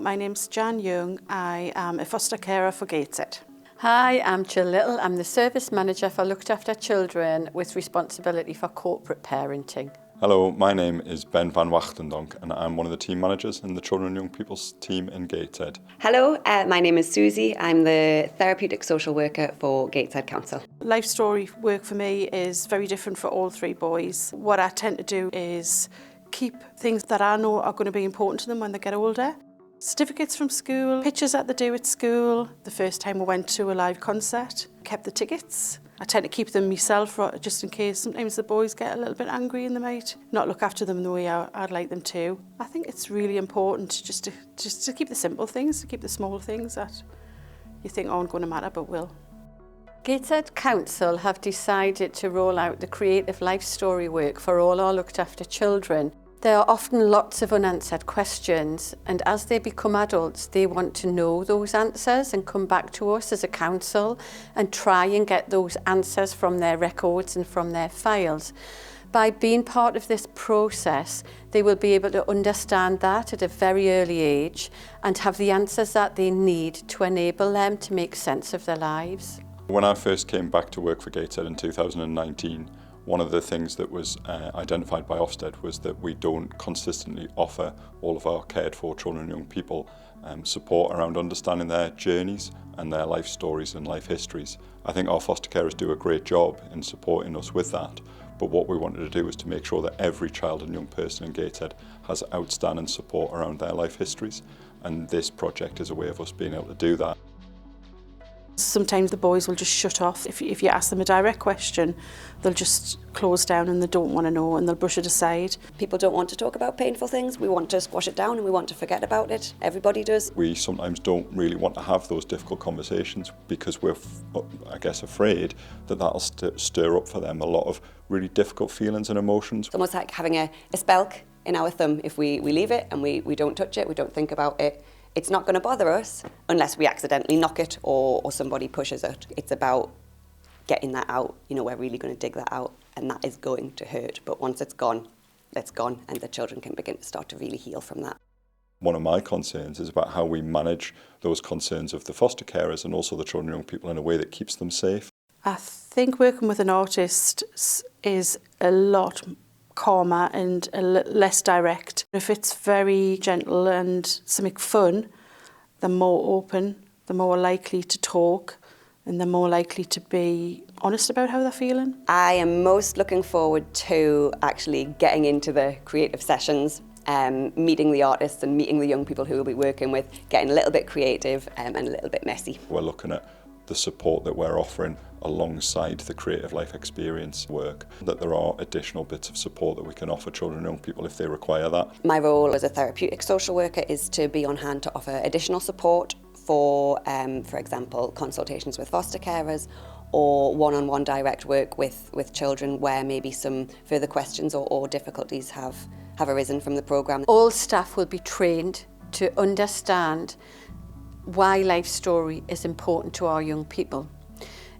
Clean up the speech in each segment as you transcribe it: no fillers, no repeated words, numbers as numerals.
my name's Jan Young. I am a foster carer for Gateshead. Hi, I'm Jill Little. I'm the Service Manager for Looked After Children with responsibility for corporate parenting. Hello, my name is Ben van Wachtendonk and I'm one of the team managers in the Children and Young People's team in Gateshead. Hello, my name is Susie. I'm the therapeutic social worker for Gateshead Council. Life story work for me is very different for all three boys. What I tend to do is keep things that I know are going to be important to them when they get older. Certificates from school, pictures that they do at school. The first time we went to a live concert, kept the tickets. I tend to keep them myself just in case sometimes the boys get a little bit angry and they might not look after them the way I'd like them to. I think it's really important just to keep the simple things, to keep the small things that you think aren't going to matter but will. Gateshead Council have decided to roll out the creative life story work for all our looked after children. There are often lots of unanswered questions, and as they become adults, they want to know those answers and come back to us as a council and try and get those answers from their records and from their files. By being part of this process, they will be able to understand that at a very early age and have the answers that they need to enable them to make sense of their lives. When I first came back to work for Gateshead in 2019, one of the things that was identified by Ofsted was that we don't consistently offer all of our cared for children and young people support around understanding their journeys and their life stories and life histories. I think our foster carers do a great job in supporting us with that, but what we wanted to do was to make sure that every child and young person in Gateshead has outstanding support around their life histories, and this project is a way of us being able to do that. Sometimes the boys will just shut off. If you ask them a direct question, they'll just close down and they don't want to know and they'll brush it aside. People don't want to talk about painful things. We want to squash it down and we want to forget about it. Everybody does. We sometimes don't really want to have those difficult conversations because we're, I guess, afraid that that'll stir up for them a lot of really difficult feelings and emotions. It's almost like having a spelk in our thumb. If we leave it and we don't touch it, we don't think about it, it's not going to bother us unless we accidentally knock it or somebody pushes it. It's about getting that out. You know, we're really going to dig that out and that is going to hurt. But once it's gone and the children can begin to start to really heal from that. One of my concerns is about how we manage those concerns of the foster carers and also the children and young people in a way that keeps them safe. I think working with an artist is a lot calmer and less direct. If it's very gentle and something fun, they're more open, they're more likely to talk, and they're more likely to be honest about how they're feeling. I am most looking forward to actually getting into the creative sessions, meeting the artists and meeting the young people who we'll be working with, getting a little bit creative and a little bit messy. We're looking at the support that we're offering alongside the creative life experience work, that there are additional bits of support that we can offer children and young people if they require that. My role as a therapeutic social worker is to be on hand to offer additional support for example, consultations with foster carers or one-on-one direct work with children where maybe some further questions or difficulties have arisen from the programme. All staff will be trained to understand why life story is important to our young people.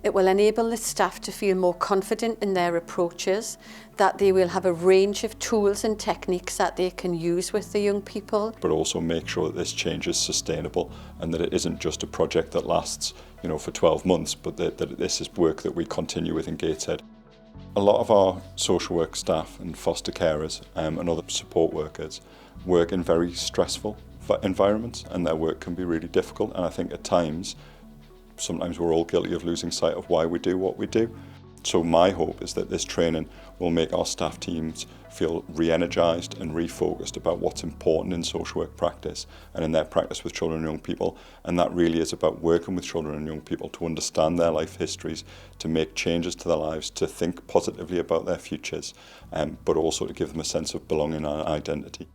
It will enable the staff to feel more confident in their approaches, that they will have a range of tools and techniques that they can use with the young people. But also make sure that this change is sustainable and that it isn't just a project that lasts, for 12 months, but that this is work that we continue with in Gateshead. A lot of our social work staff and foster carers and other support workers work in very stressful environments and their work can be really difficult, and I think at times sometimes we're all guilty of losing sight of why we do what we do. So my hope is that this training will make our staff teams feel re-energised and refocused about what's important in social work practice and in their practice with children and young people, and that really is about working with children and young people to understand their life histories, to make changes to their lives, to think positively about their futures, but also to give them a sense of belonging and identity.